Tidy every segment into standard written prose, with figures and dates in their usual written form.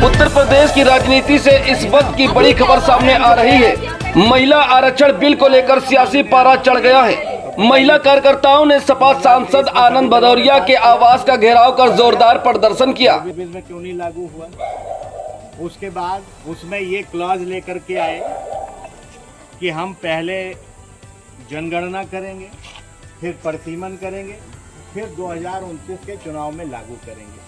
उत्तर प्रदेश की राजनीति से इस वक्त की बड़ी खबर सामने आ रही है। महिला आरक्षण बिल को लेकर सियासी पारा चढ़ गया है। महिला कार्यकर्ताओं ने सपा सांसद आनंद भदौरिया के आवास का घेराव कर जोरदार प्रदर्शन किया। बिल में क्यों नहीं लागू हुआ? उसके बाद उसमें ये क्लॉज लेकर के आए कि हम पहले जनगणना करेंगे, फिर परिसीमन करेंगे, फिर 2029 के चुनाव में लागू करेंगे।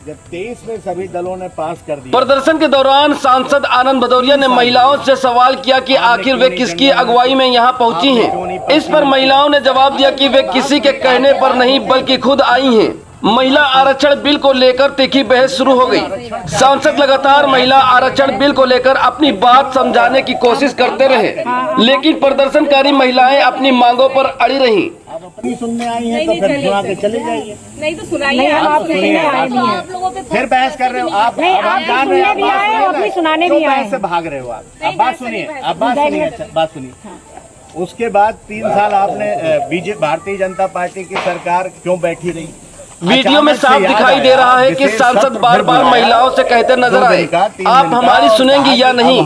जब 23 में सभी दलों ने पास कर दिया। प्रदर्शन के दौरान सांसद आनंद भदौरिया ने महिलाओं से सवाल किया कि आखिर वे किसकी अगुवाई में यहां पहुंची हैं। इस पर महिलाओं ने जवाब दिया कि वे किसी के कहने पर नहीं बल्कि खुद आई हैं। महिला आरक्षण बिल को लेकर तीखी बहस शुरू हो गई। सांसद लगातार महिला आरक्षण बिल को लेकर अपनी बात समझाने की कोशिश करते रहे, लेकिन प्रदर्शनकारी महिलाएं अपनी मांगों पर अड़ी रहीं। अपनी सुनने आई हैं तो फिर सुना के चले जाइए। नहीं तो सुनाइए, आप लोगों पे फिर बहस कर रहे हो आप। जान रहे हो अपनी सुनाने भी आए से भाग रहे हो आप। अब बात सुनिए, बात सुनिए। उसके बाद 3 साल आपने भारतीय जनता पार्टी की सरकार क्यों बैठी रही? वीडियो में साफ दिखाई दे रहा है कि सांसद बार बार महिलाओं से कहते नजर आए, आप हमारी सुनेंगी या नहीं।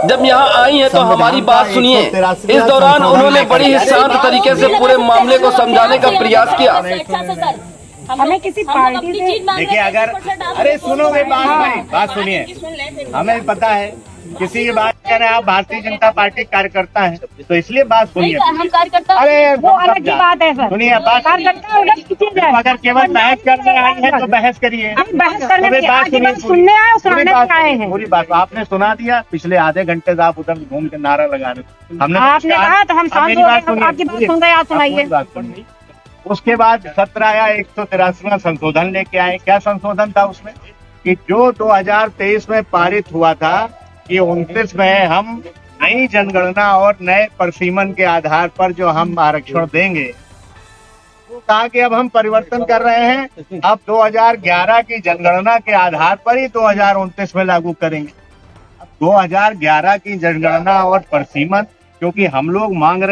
जब यहाँ आई हैं तो हमारी बात सुनिए। इस दौरान उन्होंने बड़ी ही शांत तरीके से पूरे मामले को समझाने का प्रयास किया। हमें किसी पार्टी से देखिए, अगर अरे सुनोगे बात सुनिए। हमें पता है किसी की बात कर रहे हैं, आप भारतीय जनता पार्टी कार्यकर्ता हैं तो इसलिए बात सुनिए। हम कार्यकर्ता, अरे वो अलग की बात है सर। सुनिए, अगर केवल बहस करने आई है तो बहस करिए। बहस करने सुनने आए, सुनाने आए हैं। पूरी बात आपने सुना दिया। पिछले आधे घंटे से आप उधर घूम के नारा लगा रहे। हमने आपने कहा तो हम शांत हो गए, आपकी बात सुन गए, आप सुनाइए। उसके बाद 17 या 183वां संशोधन लेके आए। क्या संशोधन था उसमें? कि जो 2023 में पारित हुआ था कि 29 में हम नई जनगणना और नए परिसीमन के आधार पर जो हम आरक्षण देंगे, वो कहा कि अब हम परिवर्तन कर रहे हैं। अब 2011 की जनगणना के आधार पर ही 2029 में लागू करेंगे। अब 2011 की जनगणना और परिसीमन, क्योंकि हम लोग मांग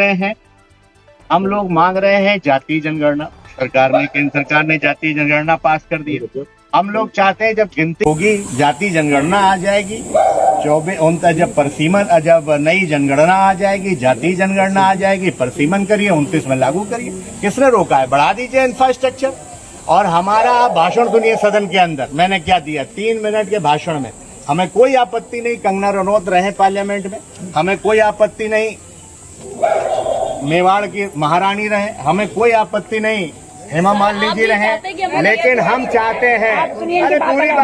रहे हैं जातीय जनगणना। केंद्र सरकार ने जातीय जनगणना पास कर दी। हम लोग चाहते हैं जब गिनती होगी जातीय जनगणना आ जाएगी, 24 जब परिसीमन, जब नई जनगणना आ जाएगी, जातीय जनगणना आ जाएगी, परिसीमन करिए, 29 में लागू करिए। किसने रोका है? बढ़ा दीजिए इंफ्रास्ट्रक्चर। और हमारा भाषण सुनिए सदन के अंदर। मैंने क्या दिया 3 मिनट के भाषण में। हमें कोई आपत्ति नहीं कंगना रनौत रहे पार्लियामेंट में, हमें कोई आपत्ति नहीं मेवाड़ की महारानी रहे, हमें कोई आपत्ति नहीं हेमा मालिनी जी रहे, लेकिन हम चाहते हैं।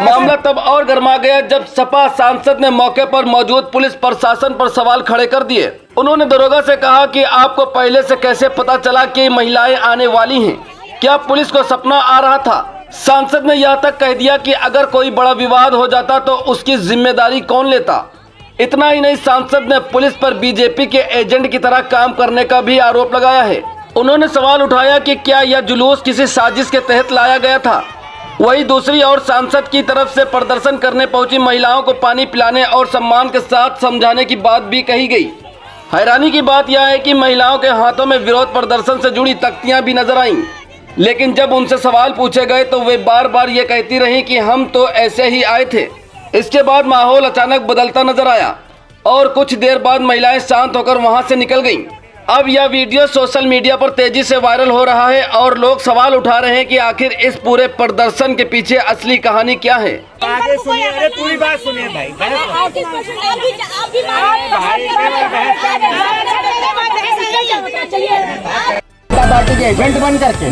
मामला तब और गर्मा गया जब सपा सांसद ने मौके पर मौजूद पुलिस प्रशासन पर सवाल खड़े कर दिए। उन्होंने दरोगा से कहा कि आपको पहले से कैसे पता चला कि महिलाएं आने वाली हैं? क्या पुलिस को सपना आ रहा था? सांसद ने यह तक कह दिया कि अगर कोई बड़ा विवाद हो जाता तो उसकी जिम्मेदारी कौन लेता। इतना ही नहीं, सांसद ने पुलिस पर बीजेपी के एजेंट की तरह काम करने का भी आरोप लगाया है। उन्होंने सवाल उठाया कि क्या यह जुलूस किसी साजिश के तहत लाया गया था। वहीं दूसरी ओर सांसद की तरफ से प्रदर्शन करने पहुंची महिलाओं को पानी पिलाने और सम्मान के साथ समझाने की बात भी कही गई। हैरानी की बात यह है कि महिलाओं के हाथों में विरोध प्रदर्शन से जुड़ी तख्तियां भी नजर आईं, लेकिन जब उनसे सवाल पूछे गए तो वे बार बार ये कहती रहीं कि हम तो ऐसे ही आए थे। इसके बाद माहौल अचानक बदलता नजर आया और कुछ देर बाद महिलाएं शांत होकर वहां से निकल गईं। अब यह वीडियो सोशल मीडिया पर तेजी से वायरल हो रहा है और लोग सवाल उठा रहे हैं कि आखिर इस पूरे प्रदर्शन के पीछे असली कहानी क्या है। आगे सुनिए, अरे पूरी बात सुनिए भाई। पार्टी के एजेंट बन करके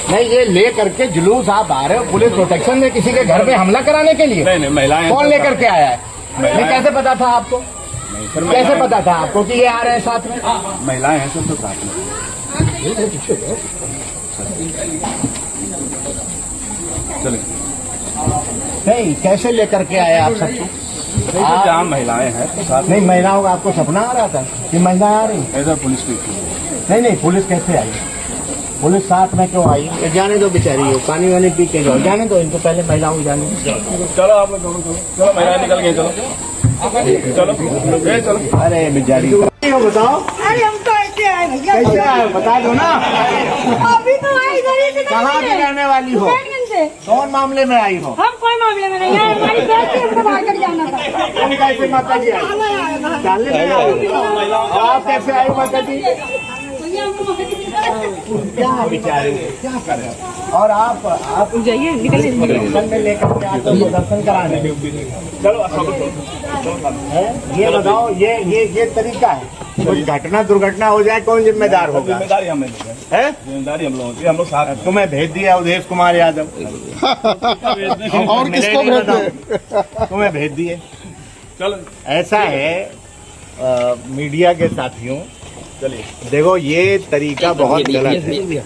नहीं, ये ले करके जुलूस आप आ रहे हो पुलिस प्रोटेक्शन में किसी के घर में हमला कराने के लिए? नहीं, महिलाएं कौन लेकर के आया है? नहीं, कैसे पता था आपको? कैसे पता था आपको कि ये आ रहे हैं साथ में? महिलाएं हैं सब तो साथ में। नहीं, कैसे लेकर के आए आप सबको? जहाँ महिलाएं हैं तो साथ नहीं, महिलाओं का आपको सपना आ रहा था कि महिलाएं आ रही? ऐसा पुलिस की नहीं, पुलिस कैसे आई? पुलिस साथ में क्यों आई? जाने दो बेचारी हो, पानी वानी पी के जाओ, जाने दो इनको, पहले महिलाओं को जाने दो। चलो आप लोग चलो महिलाएं निकल गई, चलो। अरे बेचारी बताओ। अरे हम तो ऐसे आए भैया। कैसे आए बता दो ना। अभी तो आई, कहाँ की रहने वाली हो? से। कौन मामले में आई हो? हम कोई मामले में नहीं है, हमारी बेटी हमको बाहर कर जाना था। तुम कैसे माता जी आई? चालने में आई हो? आप कैसे आई माता जी? क्या बेचारे क्या कर रहे हो? और आप जाइए निकलिए। दर्शन में लेकर के आते हो दर्शन कराने। चलो है? ये बताओ ये तरीका है? कुछ घटना दुर्घटना हो जाए कौन जिम्मेदार होगा? जिम्मेदारी हमें लोग है? जिम्मेदारी हम लोगों की, हम लोग साथ हैं। तुम्हें भेज दिया उदेश कुमार यादव। और किसको भेज दे? तुम्हें भेज दिए। चलो ऐसा है मीडिया के साथियों, चलिए। देखो ये तरीका बहुत गलत है।